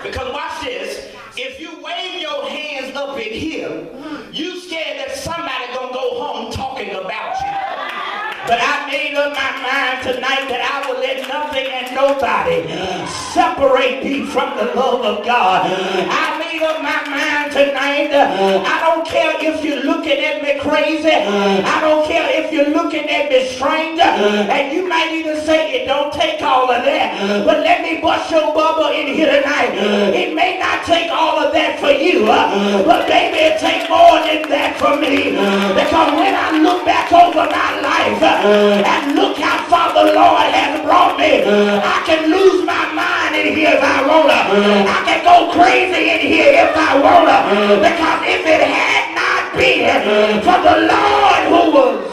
Because watch this. If you wave your hands up in here, you scared that somebody gonna go home talking about you. But I made up my mind tonight that I will let nothing and nobody separate me from the love of God. I made up my mind tonight. I don't care if you're looking at me crazy. I don't care if you're looking at me strange. And you might even say it don't take all of that. But let me bust your bubble in here tonight. It may not take all of that for you. But baby, it takes more than that for me. Because when I look back over my life, and look how far the Lord has brought me. I can lose my mind in here if I wanna. I can go crazy in here if I wanna. Because if it had not been for the Lord who was.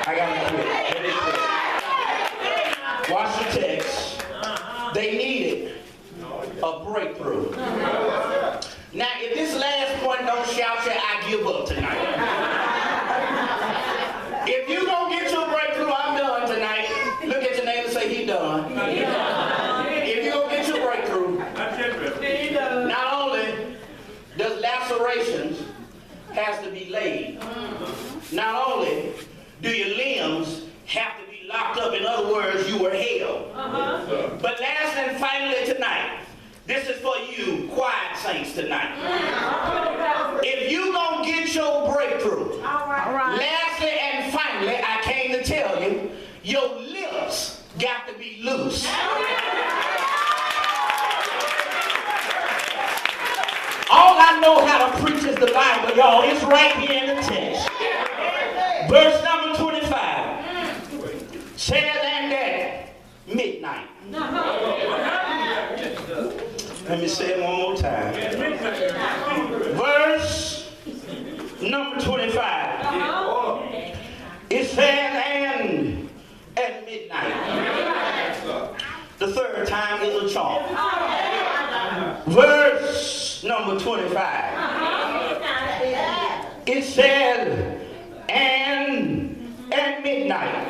I gotta quit. Watch the text. They needed a breakthrough. Now, if this last point don't shout you, I give up tonight. If you don't get your breakthrough, I'm done tonight. Look at your neighbor and say, he done. If you don't get your breakthrough, not only does lacerations has to be laid, not only do your limbs have to be locked up, in other words, you were held. But last and finally tonight, this is for you quiet saints tonight. If you don't get your breakthrough, lastly and finally, I came to tell you, your lips got to be loose. All I know how to preach is the Bible, y'all. It's right here in the text. Verse number 25 says, and at midnight. Let me say it one more time. Verse number 25. It says, and at midnight. The third time is a charm. Verse number 25. It says, and at midnight.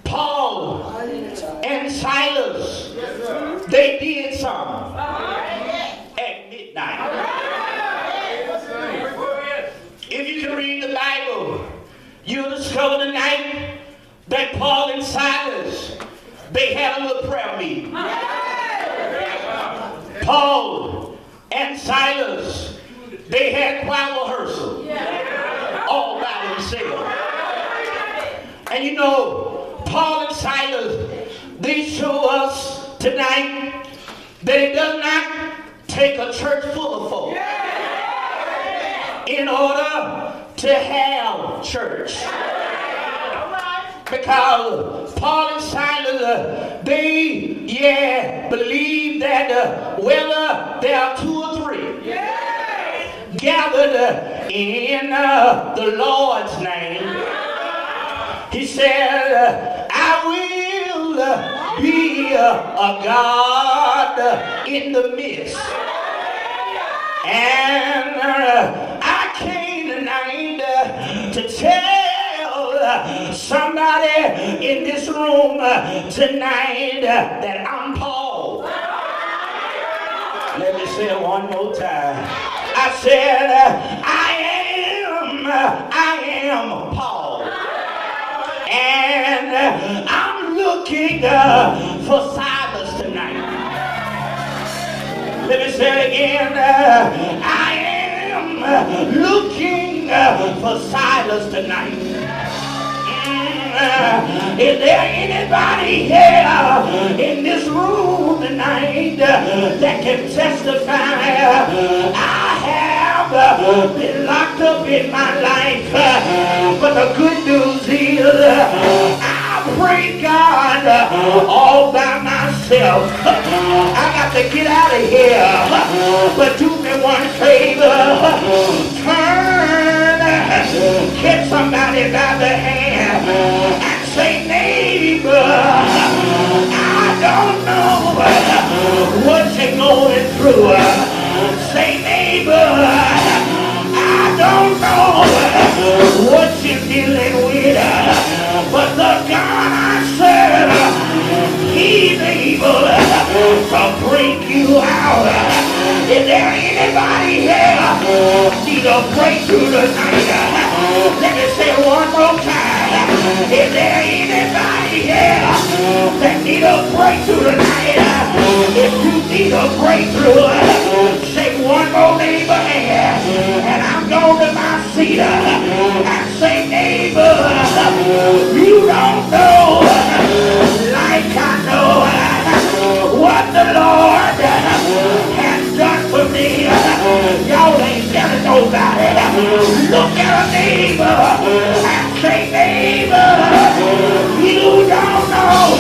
Paul and Silas, they did some at midnight. If you can read the Bible, you'll discover tonight that Paul and Silas, they had a little prayer meeting. Paul and Silas, they had choir rehearsal all by themselves. And you know, Paul and Silas, they show us tonight that it does not take a church full of folk in order to have church. Because Paul and Silas, they believe that whether there are two or three gathered in the Lord's name, he said, I will be a God in the midst. And I came tonight to tell somebody in this room tonight that I'm Paul. Let me say it one more time. I said, I am Paul. And I'm looking for Silas tonight. Let me say it again. I am looking for Silas tonight. Is there anybody here in this room tonight that can testify? I have been locked up in my life, but the good news is I pray God all by myself. I got to get out of here, but do me one favor, turn, get somebody by the hand and say, neighbor, I don't know what you're going through. Say, neighbor, I don't know what you're dealing with, but the God I serve, He's able to Is there anybody here need a breakthrough tonight? Let me say it one more time. Is there anybody here that need a breakthrough tonight? If you need a breakthrough, shake one more neighbor hand, and I'm going to my seat and say, neighbor, you don't know like I know what the Lord has done for me. Y'all ain't telling nobody. Look at a neighbor and say, neighbor, you don't know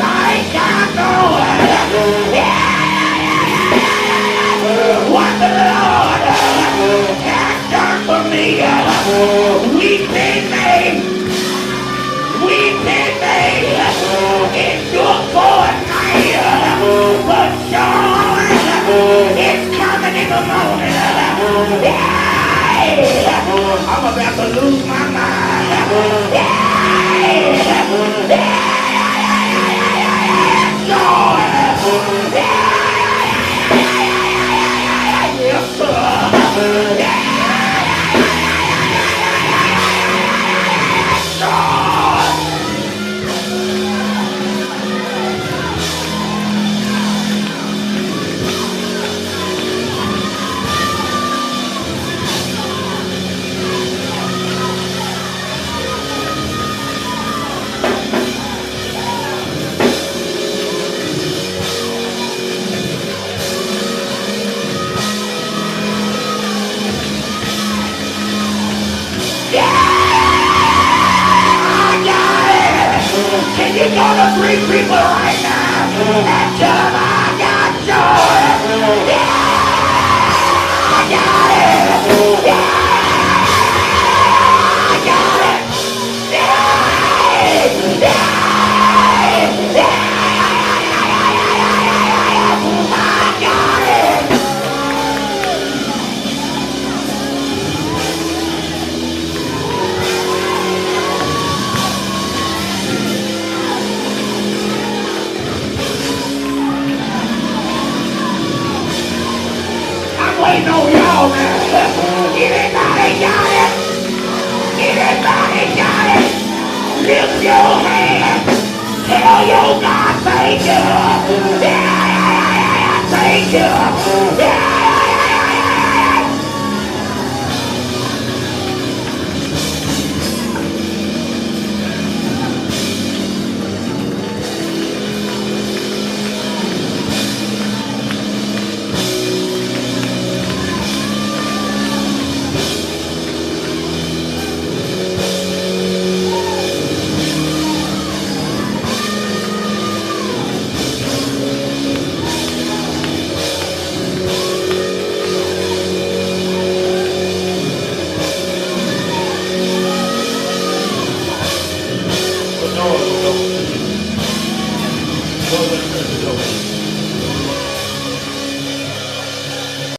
like I know what the Lord has done for me. Weeping may endure for a night, but joy is coming in the morning. I'm about to lose my mind. Joy. Yes, sir. Can you go to 3 people right now and tell them I got joy? Yeah, I got it. Yeah, I got it. Yeah, yeah, I got it. Waiting on y'all now. Anybody got it? Anybody got it? Lift your hand. Tell your God thank you. Yeah, thank you. Yeah.